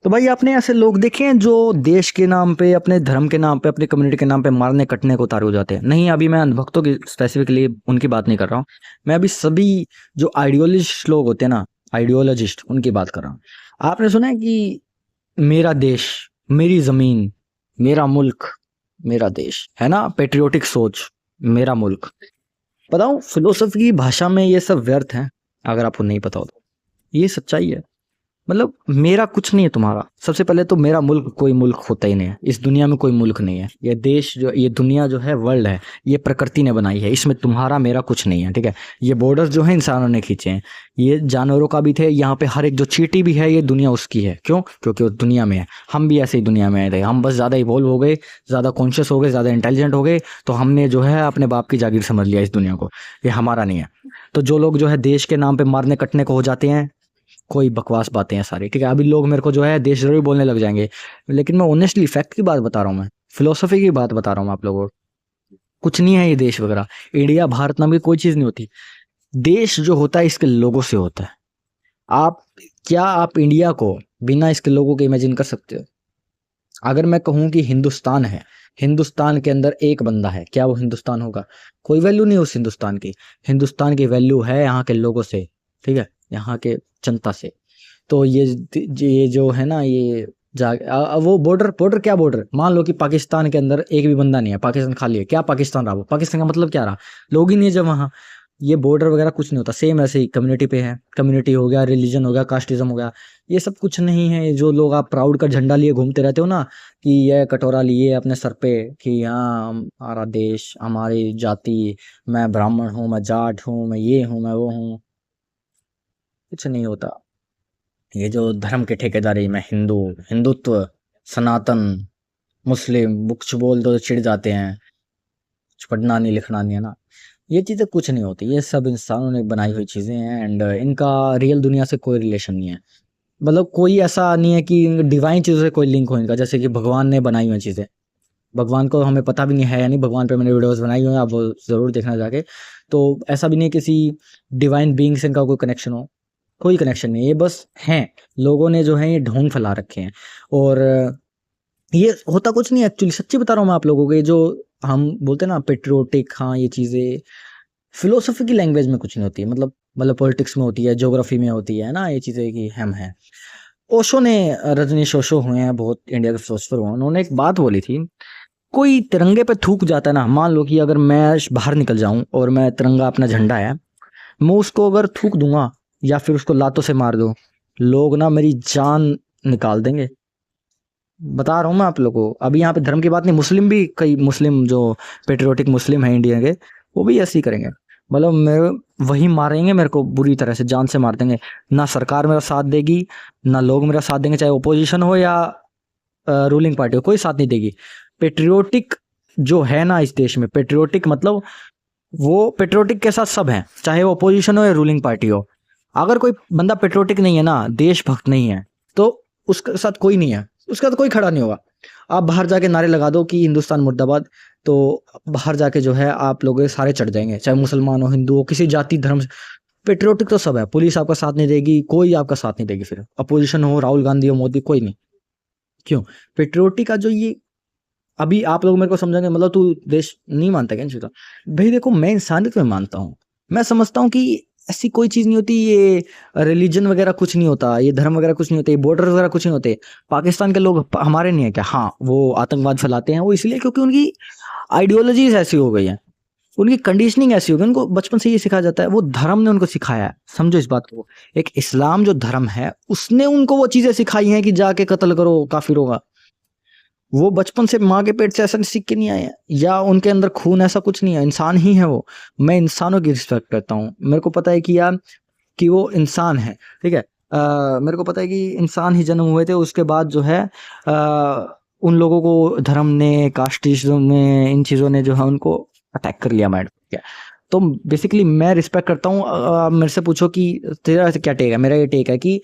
तो भाई आपने ऐसे लोग देखे हैं जो देश के नाम पे, अपने धर्म के नाम पे, अपनी कम्युनिटी के नाम पे मारने कटने को उतारू हो जाते हैं। नहीं, अभी मैं अंधभक्तों की स्पेसिफिकली उनकी बात नहीं कर रहा हूँ। मैं अभी सभी जो आइडियोलॉजिस्ट लोग होते हैं ना, आइडियोलॉजिस्ट, उनकी बात कर रहा हूँ। आपने सुना है कि मेरा देश, मेरी जमीन, मेरा मुल्क, मेरा देश, है ना, पेट्रियोटिक सोच, मेरा मुल्क। बताऊं, फिलोसफी की भाषा में ये सब व्यर्थ है, अगर आपको नहीं पता हो तो। ये सच्चाई है। मतलब मेरा कुछ नहीं है तुम्हारा। सबसे पहले तो मेरा मुल्क कोई मुल्क होता ही नहीं है, इस दुनिया में कोई मुल्क नहीं है। ये देश जो, ये दुनिया जो है, वर्ल्ड है, ये प्रकृति ने बनाई है, इसमें तुम्हारा मेरा कुछ नहीं है, ठीक है। ये बॉर्डर्स जो है इंसानों ने खींचे हैं, ये जानवरों का भी थे। यहाँ पे हर एक जो चींटी भी है, ये दुनिया उसकी है। क्यों? क्योंकि वो दुनिया में है। हम भी ऐसे ही दुनिया में आए थे, हम बस ज़्यादा इवॉल्व हो गए, ज़्यादा कॉन्शियस हो गए, ज़्यादा इंटेलिजेंट हो गए, तो हमने जो है अपने बाप की जागीर समझ लिया इस दुनिया को, ये हमारा नहीं है। तो जो लोग जो है देश के नाम पे मारने कटने को हो जाते हैं, कोई बकवास बातें हैं सारी, ठीक है। अभी लोग मेरे को जो है देशद्रोही बोलने लग जाएंगे, लेकिन मैं ऑनेस्टली फैक्ट की बात बता रहा हूँ, मैं फिलोसफी की बात बता रहा हूँ आप लोगों को। कुछ नहीं है ये देश वगैरह, इंडिया भारत नाम की कोई चीज़ नहीं होती। देश जो होता है इसके लोगों से होता है। आप, क्या आप इंडिया को बिना इसके लोगों के इमेजिन कर सकते हो? अगर मैं कहूँ कि हिंदुस्तान है, हिंदुस्तान के अंदर एक बंदा है, क्या वो हिंदुस्तान होगा? कोई वैल्यू नहीं उस हिंदुस्तान की। हिंदुस्तान की वैल्यू है यहाँ के लोगों से, ठीक है, यहाँ के जनता से। तो ये जो है ना, ये वो बॉर्डर, क्या बॉर्डर, मान लो कि पाकिस्तान के अंदर एक भी बंदा नहीं है, पाकिस्तान खाली है, क्या पाकिस्तान रहा? वो पाकिस्तान का मतलब क्या रहा? लोग ही नहीं है जब वहाँ। ये बॉर्डर वगैरह कुछ नहीं होता। सेम ऐसे ही कम्युनिटी पे है, कम्युनिटी हो गया, रिलीजन हो गया, कास्टिज्म हो गया, ये सब कुछ नहीं है। जो लोग आप प्राउड का झंडा लिए घूमते रहते हो ना, कि ये कटोरा लिए अपने सर पे कि हाँ हमारा देश, हमारी जाति, मैं ब्राह्मण हूँ, मैं जाट हूँ, मैं ये हूँ, मैं वो हूँ, कुछ नहीं होता। ये जो धर्म के ठेकेदारी में हिंदू, हिंदुत्व, सनातन, मुस्लिम, कुछ बोल दो तो चिढ़ जाते हैं, कुछ पढ़ना नहीं लिखना नहीं है ना, ये चीज़ें कुछ नहीं होती। ये सब इंसानों ने बनाई हुई चीज़ें हैं, एंड इनका रियल दुनिया से कोई रिलेशन नहीं है। मतलब कोई ऐसा नहीं है कि डिवाइन चीज़ों से कोई लिंक हो इनका, जैसे कि भगवान ने बनाई हुई चीज़ें। भगवान को हमें पता भी नहीं है या नहीं, भगवान पे मैंने वीडियोस बनाई हुई हैं, आप वो ज़रूर देखना जाके। तो ऐसा भी नहीं किसी डिवाइन बीइंग से इनका कोई कनेक्शन हो, कोई कनेक्शन नहीं है। ये बस हैं, लोगों ने जो है ये ढोंग फैला रखे हैं। और ये होता कुछ नहीं एक्चुअली, सच्ची बता रहा हूँ मैं आप लोगों को। ये जो हम बोलते हैं ना पेट्रियोटिक, हाँ, ये चीज़ें फिलोसफी की लैंग्वेज में कुछ नहीं होती है। मतलब पॉलिटिक्स में होती है, ज्योग्राफी में होती है ना, ये चीज़ें कि हम हैं। ओशो ने, रजनीश ओशो हुए हैं, बहुत इंडिया के फिलोसफर हुए हैं, उन्होंने एक बात बोली थी। कोई तिरंगे पे थूक जाता है ना, मान लो कि अगर मैं बाहर निकल जाऊं और मैं तिरंगा, अपना झंडा है, मैं उसको अगर थूक दूंगा या फिर उसको लातों से मार दूं, लोग ना मेरी जान निकाल देंगे। बता रहा हूँ मैं आप लोगों को। अभी यहाँ पे धर्म की बात नहीं, मुस्लिम भी, कई मुस्लिम जो पेट्रियोटिक मुस्लिम है इंडिया के, वो भी ऐसे ही करेंगे। मतलब मेरे, वही मारेंगे मेरे को बुरी तरह से, जान से मार देंगे। ना सरकार मेरा साथ देगी, ना लोग मेरा साथ देंगे, चाहे ओपोजिशन हो या रूलिंग पार्टी हो, कोई साथ नहीं देगी। पेट्रियोटिक जो है ना इस देश में, पेट्रियोटिक मतलब वो पेट्रियोटिक के साथ सब हैं, चाहे वो अपोजिशन हो या रूलिंग पार्टी हो। अगर कोई बंदा पेट्रियोटिक नहीं है ना, देशभक्त नहीं है, तो उसके साथ कोई नहीं है, उसका तो कोई खड़ा नहीं होगा। आप बाहर जाके नारे लगा दो कि हिंदुस्तान मुर्दाबाद, तो बाहर जाके जो है आप लोग ये सारे चढ़ जाएंगे, चाहे मुसलमान हो, हिंदू हो, किसी जाति धर्म से। पेट्रियोटिक तो सब है। पुलिस आपका साथ नहीं देगी, कोई आपका साथ नहीं देगी, फिर अपोजिशन हो, राहुल गांधी हो, मोदी, कोई नहीं। क्यों? पेट्रियोटिक का जो ये, अभी आप लोग मेरे को समझेंगे मतलब तू देश नहीं मानता क्या इन चीज़ों? भाई देखो, मैं इंसानियत में मानता हूँ। मैं समझता हूँ कि ऐसी कोई चीज़ नहीं होती, ये रिलीजन वगैरह कुछ नहीं होता, ये धर्म वगैरह कुछ नहीं होते, ये बॉर्डर वगैरह कुछ नहीं होते। पाकिस्तान के लोग हमारे नहीं है क्या? हाँ, वो आतंकवाद फैलाते हैं, वो इसलिए क्योंकि उनकी आइडियोलॉजीज ऐसी हो गई है, उनकी कंडीशनिंग ऐसी हो गई, उनको बचपन से ये सिखाया जाता है, वो धर्म ने उनको सिखाया है। समझो इस बात को। एक इस्लाम जो धर्म है, उसने उनको वो चीज़ें सिखाई हैं कि जाके कत्ल करो काफिरों का। वो बचपन से माँ के पेट से ऐसा सीख के नहीं आए हैं, या उनके अंदर खून ऐसा कुछ नहीं है, इंसान ही है वो। मैं इंसानों की रिस्पेक्ट करता हूँ। मेरे को पता है कि यार, कि वो इंसान है, ठीक है। मेरे को पता है कि इंसान ही जन्म हुए थे, उसके बाद जो है उन लोगों को धर्म ने, कास्टिज्म ने, इन चीज़ों ने जो है उनको अटैक कर लिया माइंड, ठीक है। तो बेसिकली मैं रिस्पेक्ट करता हूँ। मेरे से पूछो कि तेरा क्या टेक है, मेरा ये टेक है कि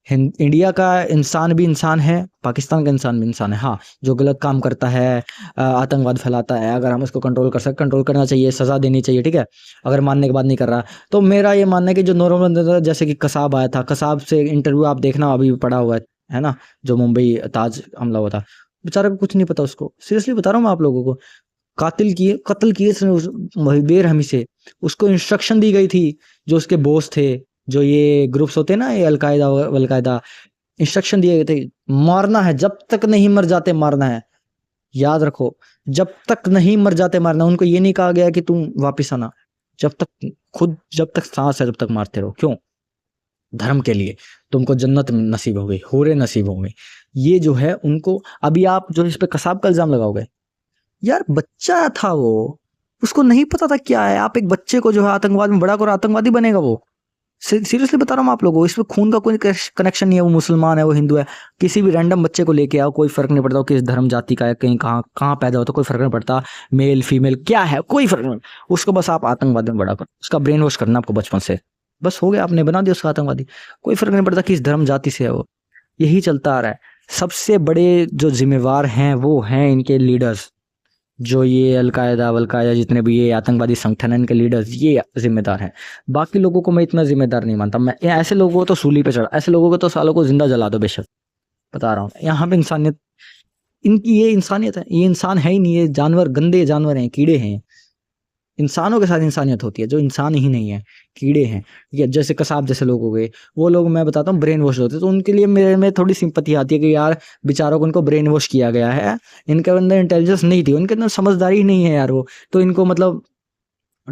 इंडिया का इंसान भी इंसान है, पाकिस्तान का इंसान भी इंसान है। हाँ, जो गलत काम करता है, आतंकवाद फैलाता है, अगर हम उसको कंट्रोल कर सकते, कंट्रोल करना चाहिए, सज़ा देनी चाहिए, ठीक है। अगर मानने के बाद नहीं कर रहा, तो मेरा ये मानना है कि जो नॉर्मल, जैसे कि कसाब आया था, कसाब से इंटरव्यू आप देखना, अभी भी पड़ा हुआ है, है ना, जो मुंबई ताज हमला हुआ था, बेचारा को कुछ नहीं पता उसको, सीरियसली बता रहा हूँ मैं आप लोगों को। कत्ल किए इसने बेरहमी से, उसको इंस्ट्रक्शन दी गई थी, जो उसके बॉस थे, जो ये ग्रुप्स होते हैं ना, ये अलकायदा वलकायदा, इंस्ट्रक्शन दिए गए थे, मारना है, जब तक नहीं मर जाते मारना है, याद रखो, जब तक नहीं मर जाते मारना। उनको ये नहीं कहा गया कि तुम वापिस आना, जब तक सांस है, जब तक मारते रहो। क्यों? धर्म के लिए। तुमको जन्नत नसीब हो गई, होरे नसीब हो गई। ये जो है उनको, अभी आप जो इस पे कसाब का इल्जाम लगाओगे, यार बच्चा था वो, उसको नहीं पता था क्या है। आप एक बच्चे को जो है आतंकवाद में बड़ा कर आतंकवादी बनेगा वो? सीरियसली बता रहा हूँ आप लोगों को, इसमें खून का कोई कनेक्शन नहीं है। वो मुसलमान है, वो हिंदू है, किसी भी रैंडम बच्चे को लेके आओ, कोई फर्क नहीं पड़ता वो किस धर्म जाति का है, कहीं कहाँ कहाँ पैदा होता, कोई फर्क नहीं पड़ता, मेल फीमेल क्या है, कोई फर्क नहीं। उसको बस आप आतंकवादी में बड़ा करो, उसका ब्रेन वॉश करना आपको बचपन से, बस हो गया, आपने बना दिया उसका आतंकवादी। कोई फर्क नहीं पड़ता किस धर्म जाति से है वो। यही चलता आ रहा है। सबसे बड़े जो जिम्मेवार हैं वो हैं इनके लीडर्स, जो ये अलकायदा वलकायदा जितने भी ये आतंकवादी संगठन है, इनके लीडर्स ये जिम्मेदार हैं। बाकी लोगों को मैं इतना जिम्मेदार नहीं मानता। मैं ऐसे लोगों को तो सूली पे चढ़ा, ऐसे लोगों को तो सालों को जिंदा जला दो बेशक, बता रहा हूँ। यहाँ पे इंसानियत, इनकी ये इंसानियत है, ये इंसान है ही नहीं, ये जानवर, गंदे जानवर हैं, कीड़े हैं। इंसानों के साथ इंसानियत होती है, जो इंसान ही नहीं है, कीड़े हैं। या जैसे कसाब जैसे लोग हो गए, वो लोग मैं बताता हूँ ब्रेन वॉश होते, तो उनके लिए मेरे में थोड़ी सिंपैथी आती है कि यार बेचारों को उनको ब्रेन वॉश किया गया है, इनके अंदर इंटेलिजेंस नहीं थी, उनके अंदर समझदारी ही नहीं है यार वो, तो इनको मतलब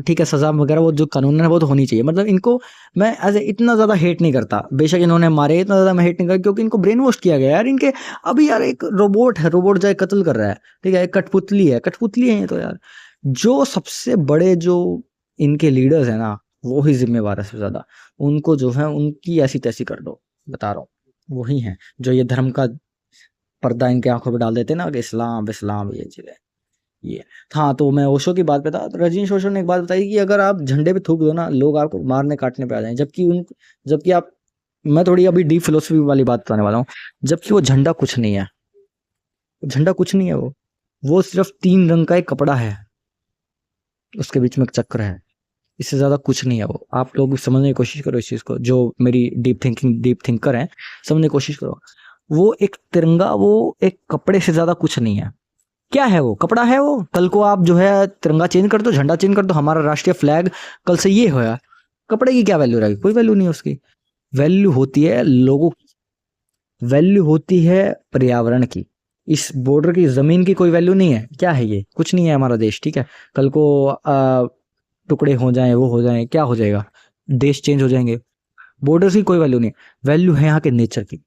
ठीक है सजा वगैरह वो जो कानून है वो तो होनी चाहिए। मतलब इनको मैं ऐसे इतना ज्यादा हेट नहीं करता, बेशक इन्होंने मारे, इतना ज्यादा मैं हेट नहीं करता, क्योंकि इनको ब्रेन वॉश किया गया यार इनके। अभी यार एक रोबोट है, रोबोट जाए कत्ल कर रहा है, ठीक है, एक कठपुतली है, कठपुतली है ये तो यार। जो सबसे बड़े जो इनके लीडर्स है ना, वो ही जिम्मेवार है सबसे ज्यादा। उनको जो है उनकी ऐसी तैसी कर दो, बता रहा हूँ, वही है जो ये धर्म का पर्दा इनके आंखों पे डाल देते हैं ना, कि इस्लाम इस्लाम ये चीज है ये। हाँ, तो मैं ओशो की बात पे था, तो रजनीश ओशो ने एक बात बताई कि अगर आप झंडे पे थूक दो ना, लोग आपको मारने काटने पे आ जाएं, जबकि आप, मैं थोड़ी अभी डीप फिलोसफी वाली बात बताने वाला हूँ, जबकि वो झंडा कुछ नहीं है, झंडा कुछ नहीं है, वो सिर्फ 3 रंग का एक कपड़ा है, उसके बीच में एक चक्र है, इससे ज्यादा कुछ नहीं है वो। आप लोग समझने की कोशिश करो इस चीज को, जो मेरी डीप थिंकर हैं, समझने की कोशिश करो। वो एक तिरंगा, वो एक कपड़े से ज्यादा कुछ नहीं है। क्या है वो? कपड़ा है वो। कल को आप जो है तिरंगा चेंज कर दो, झंडा चेंज कर दो, हमारा राष्ट्रीय फ्लैग कल से ये होया, कपड़े की क्या वैल्यू रहेगी? कोई वैल्यू नहीं है उसकी। वैल्यू होती है लोगों की, वैल्यू होती है पर्यावरण की। इस बॉर्डर की, जमीन की कोई वैल्यू नहीं है। क्या है ये? कुछ नहीं है हमारा देश, ठीक है। कल को टुकड़े हो जाएं, वो हो जाएं, क्या हो जाएगा? देश चेंज हो जाएंगे। बॉर्डर की कोई वैल्यू नहीं। वैल्यू है यहाँ के नेचर की,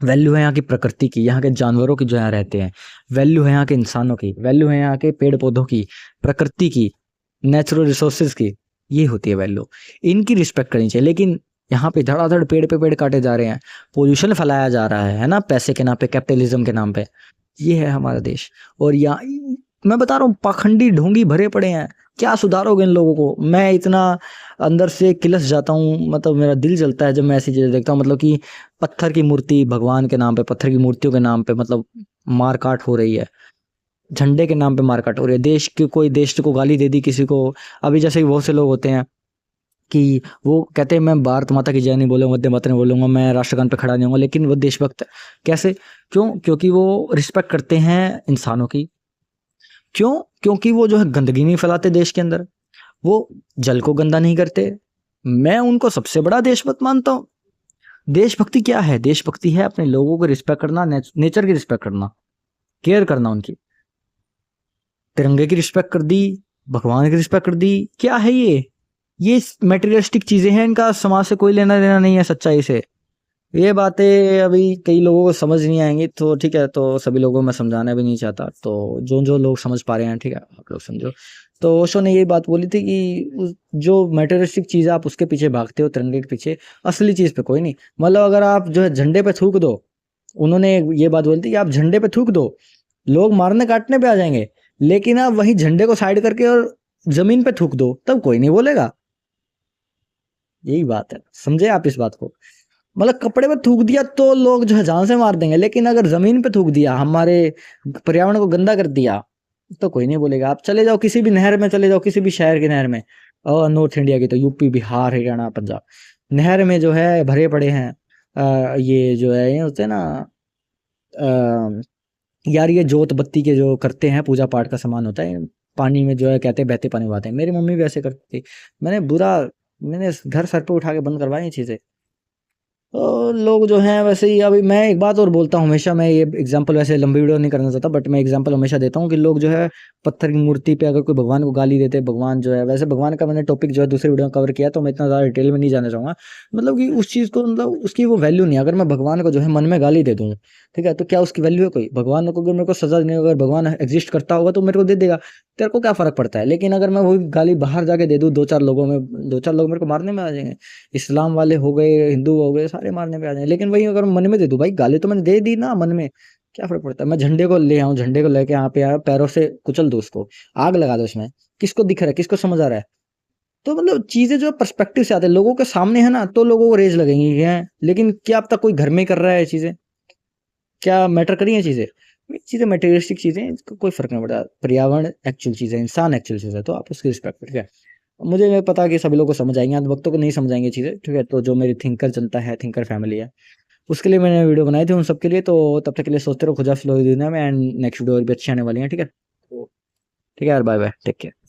वैल्यू है यहाँ की प्रकृति की, यहाँ के जानवरों की जो यहाँ रहते हैं, वैल्यू है यहाँ के इंसानों की, वैल्यू है यहाँ के पेड़ पौधों की, प्रकृति की, नेचुरल रिसोर्सेज की। ये होती है वैल्यू, इनकी रिस्पेक्ट करनी चाहिए। लेकिन यहाँ पे धड़ाधड़ पेड़ पे पेड़ काटे जा रहे हैं, पोल्यूशन फैलाया जा रहा है ना, पैसे के नाम पे, कैपिटलिज्म के नाम पे। ये है हमारा देश। और यहाँ मैं बता रहा हूँ, पाखंडी ढोंगी भरे पड़े हैं। क्या सुधारोगे इन लोगों को? मैं इतना अंदर से किलस जाता हूँ, मतलब मेरा दिल जलता है जब मैं ऐसी चीजें देखता हूँ। मतलब कि पत्थर की मूर्ति भगवान के नाम पे, पत्थर की मूर्तियों के नाम पे मतलब मार काट हो रही है, झंडे के नाम पे मार काट हो रही है। देश की, कोई देश को गाली दे दी किसी को। अभी जैसे बहुत से लोग होते हैं कि वो कहते हैं मैं भारत माता की जय नहीं बोलूंगा, वंदे मातरम नहीं बोलूंगा, मैं राष्ट्रगान पे खड़ा नहीं होऊंगा, लेकिन वो देशभक्त है। कैसे? क्यों? क्योंकि वो रिस्पेक्ट करते हैं इंसानों की। क्यों? क्योंकि वो जो है गंदगी नहीं फैलाते देश के अंदर, वो जल को गंदा नहीं करते। मैं उनको सबसे बड़ा देशभक्त मानता हूँ। देशभक्ति क्या है? देशभक्ति है अपने लोगों को रिस्पेक्ट करना, नेचर की रिस्पेक्ट करना, केयर करना उनकी। तिरंगे की रिस्पेक्ट कर दी, भगवान की रिस्पेक्ट कर दी, क्या है ये मेटेरियलिस्टिक चीजें हैं, इनका समाज से कोई लेना देना नहीं है, सच्चाई से। ये बातें अभी कई लोगों को समझ नहीं आएंगी, तो ठीक है, तो सभी लोगों को मैं समझाना भी नहीं चाहता। तो जो जो लोग समझ पा रहे हैं, ठीक है, आप लोग समझो। तो ओशो ने ये बात बोली थी कि जो मटेरियलिस्टिक चीज़ है आप उसके पीछे भागते हो, तिरंगे के पीछे, असली चीज़ पे कोई नहीं। मतलब अगर आप जो है झंडे पे थूक दो, उन्होंने ये बात बोली थी कि आप झंडे पे थूक दो, लोग मारने काटने पे आ जाएंगे, लेकिन आप वहीं झंडे को साइड करके और जमीन पे थूक दो, तब कोई नहीं बोलेगा। यही बात है, समझे आप इस बात को? मतलब कपड़े पे थूक दिया तो लोग जो है जान से मार देंगे, लेकिन अगर जमीन पे थूक दिया, हमारे पर्यावरण को गंदा कर दिया, तो कोई नहीं बोलेगा। आप चले जाओ किसी भी नहर में, चले जाओ किसी भी शहर की नहर में, और नॉर्थ इंडिया की तो यूपी बिहार हरियाणा पंजाब, नहर में जो है भरे पड़े हैं ये जो है ये होते हैं ना, अ, यार ये जोत बत्ती के जो करते हैं पूजा पाठ का सामान होता है, पानी में जो है कहते हैं बहते पानी में बहाते हैं, मेरी मम्मी भी ऐसे करती थी। मैंने घर सर पे उठा के बंद करवाई ये चीज़ें। तो लोग जो हैं वैसे ही, अभी मैं एक बात और बोलता हूँ हमेशा, मैं ये एग्जांपल वैसे लंबी वीडियो नहीं करना चाहता, बट मैं एग्जांपल हमेशा देता हूँ कि लोग जो है पत्थर की मूर्ति पे अगर कोई भगवान को गाली देते हैं, भगवान जो है, वैसे भगवान का मैंने टॉपिक जो है दूसरी वीडियो में कवर किया, तो मैं इतना ज़्यादा डिटेल में नहीं जाना चाहूँगा। मतलब कि उस चीज़ को, मतलब उसकी वो वैल्यू नहीं है। अगर मैं भगवान को जो है मन में गाली दे दूँ, ठीक है, तो क्या उसकी वैल्यू है कोई? भगवान को अगर मेरे को सजा देने, अगर भगवान एग्जिस्ट करता होगा तो मेरे को दे देगा, तेरे को क्या फ़र्क पड़ता है? लेकिन अगर मैं वही गाली बाहर जाके दे दूँ 2-4 लोगों में, 2-4 लोग मेरे को मारने में आ जाएँगे। इस्लाम वाले हो गए, हिंदू हो गए, सारे मारने पे आ जाएँ। लेकिन वही अगर मन में दे दूँ, भाई गाली तो मैंने दे दी ना मन में, क्या फ़र्क पड़ता है? मैं झंडे को ले आऊँ, झंडे को लेके यहाँ पे आया, पैरों से कुचल दूँ उसको, आग लगा दो उसमें, किसको दिख रहा है, किसको समझ आ रहा है? तो मतलब चीज़ें जो पर्सपेक्टिव से आती है, लोगों के सामने है ना, तो लोगों को रेज लगेंगी कि हैं, लेकिन क्या अब तक कोई घर में कर रहा है ये चीज़ें? क्या मैटर करी हैं चीज़ें? ये चीज़ें मटेरियलिस्टिक चीज़ें हैं, इसको कोई फ़र्क नहीं पड़ता। पर्यावरण एक्चुअल चीज़ है, इंसान एक्चुअल चीज़ है, तो आप उसकी रिस्पेक्ट करिए, ठीक है? मुझे नहीं पता कि सभी लोगों को समझ आएँगी, अंधभक्तों को नहीं समझ आएँगी चीज़ें, ठीक है? तो जो मेरी थिंकर जनता है, थिंकर फैमिली है, उसके लिए मैंने वीडियो बनाई थी उन सबके लिए। तो तब तक के लिए सोचते रहो खुदा हाफ़िज़, दुनिया में, एंड नेक्स्ट वीडियो और भी अच्छी आने वाली है, ठीक है? तो ठीक है यार, बाय बाय, टेक केयर।